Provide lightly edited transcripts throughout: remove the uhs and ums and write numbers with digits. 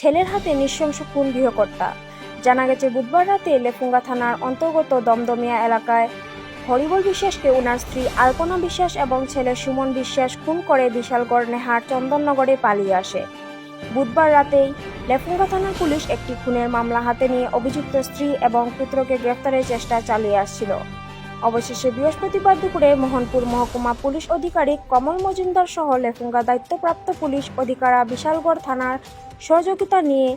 ছেলের হাতে নৃশংস খুন গৃহকর্তা। জানা গেছে বুধবার রাতে লেফুঙ্গা থানার অন্তর্গত দমদমিয়া এলাকায় হরিবল বিশ্বাসকে ওনার স্ত্রী আলপনা বিশ্বাস এবং ছেলে সুমন বিশ্বাস খুন করে বিশালগড় নেহার চন্দননগরে পালিয়ে আসে। বুধবার রাতেই লেফুঙ্গা থানার পুলিশ একটি খুনের মামলা হাতে নিয়ে অভিযুক্ত স্ত্রী এবং পুত্রকে গ্রেফতারের চেষ্টা চালিয়ে আসছিল। অবশেষে বৃহস্পতিবার দুপুরে মোহনপুর মহকুমা পুলিশ আধিকারিক কমল মজুমদার সহ লেফুঙ্গা দায়িত্বপ্রাপ্ত পুলিশ অধিকারা বিশালগড় থানার সহযোগিতা নিয়ে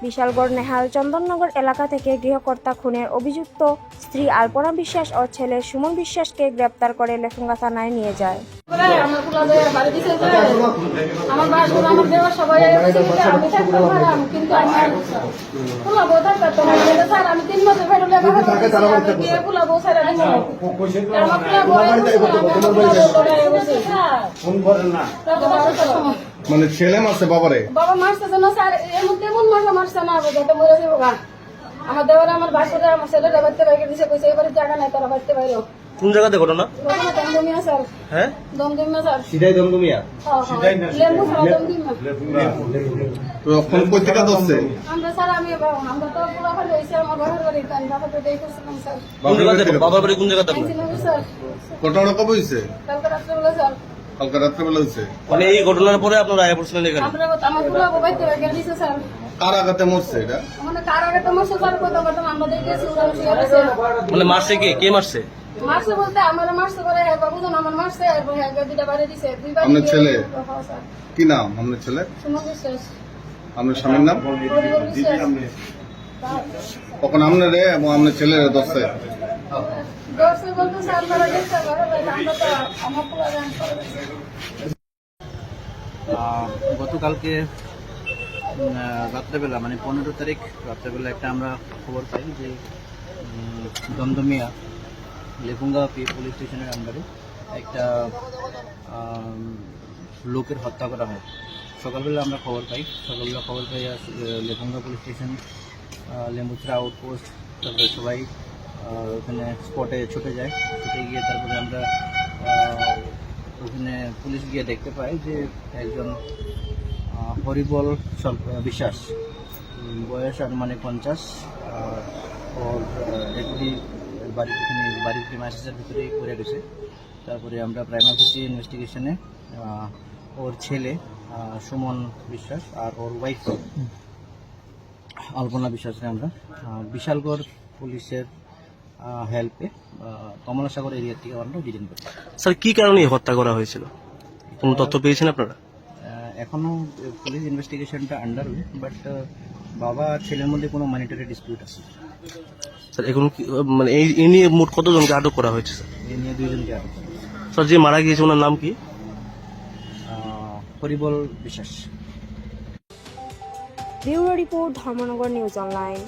বিশালগড় নেহাল চন্দননগর এলাকা থেকে গৃহকর্তা খুনের অভিযুক্ত স্ত্রী আলপনা বিশ্বাস ও ছেলে সুমন বিশ্বাসকে গ্রেপ্তার করে লেফুঙ্গা থানায় নিয়ে যায়। মানে ছেলে মারছে বাবারে? বাবা মারছে যেন স্যার এর মধ্যে এমন মারছে না যাতে মরে যাবো গা। আমার দেওয়ার আমার বাসরে আমার ছেলেটা বাড়তে বাইরে দিছে কইছে এবারে জায়গা নাই তারা বাড়তে বাইরো। কোন জায়গাতে ঘটনা? দমদমিয়া স্যার। হ্যাঁ দমদমিয়া স্যার। সিধাই দমদমিয়া? সিধাই না লেম্বু স্যার দমদমিয়া। তো কোন পত্রিকা দছে? আমরা স্যার আমরা তো পুরো হল হইছে আমার বাবার বাড়ি তাই বাবা তো দেই করছিলাম স্যার। বাবার বাড়ি কোন জায়গাতে? স্যার ঘটনা কবে হইছে? কালকে রাতে বেলা স্যার। কালকে রাত্রে বেলা হইছে। মানে এই ঘটনার পরে আপনারা আয়া পড়ছিলেন এখানে? আমরা আমার পুরো বাইতে বাইরে দিছে স্যার। কার আঘাতে মরছে এটা? মানে কার আগে তো মরছে স্যার কত কত আমরা দেখেছি ওরা আছে। মানে মারছে কে মারছে? মারছে বলতে আমার মারছে করে হ্যাঁ বাবু জন আমার মারছে আর হ্যাঁ দুইটা বাড়ি দিছে দুইবার। আপনার ছেলে? হ্যাঁ স্যার। কি নাম আপনার ছেলে? সুমন বিশ্বাস। আপনার স্বামীর নাম? হরিবল বিশ্বাস। কখন আপনার রে এবং আপনার ছেলের দছে? দর্শক বলতে স্যার আমরা দেখতে পারবো আমরা তো আমার পুরো গান করে দিছি। গতকালকে রাত্রেবেলা মানে 15 তারিখ রাত্রেবেলা একটা আমরা খবর পাই যে দমদমিয়া লেফুঙ্গা পুলিশ স্টেশনের আন্ডারে একটা লোকের হত্যা করা হয়। সকালবেলা আমরা খবর পাই লেফুঙ্গা পুলিশ স্টেশন, লেম্বুচড়া আউটপোস্ট, তারপরে সবাই ওখানে স্পটে ছুটে যায়। ছুটে গিয়ে তারপরে আমরা ওখানে পুলিশ গিয়ে দেখতে পাই যে একজন হরিবল বিশ্বাস, বয়স আনুমানিক 50, ওর ডেডলি বাড়ির প্রিমাইসেসের ভিতরেই করে গেছে। তারপরে আমরা প্রাইমারি ইনভেস্টিগেশনে ওর ছেলে সুমন বিশ্বাস আর ওর ওয়াইফ আলপনা বিশ্বাসকে আমরা বিশালগড় পুলিশের হেল্পে কমলাসাগর এরিয়া থেকে আমরা ডিটেইন করি। স্যার কি কারণে হত্যা করা হয়েছিল? কোন তথ্য পেয়েছেন আপনারা? এখনো পুলিশ ইনভেস্টিগেশনটা আন্ডার ওয়ে, বাট বাবা আর ছেলের মধ্যে কোনো মনিটারি ডিসপিউট আছে। স্যার এখন মানে এই নিয়ে মোট কতজনকে আটক করা হয়েছে? স্যার এই নিয়ে 2 জনকে আটক করা হয়েছে। স্যার যে মারা গিয়েছে ওনার নাম কি? হরিবল বিশ্বাস। Bureau report, Dharmanagar news online.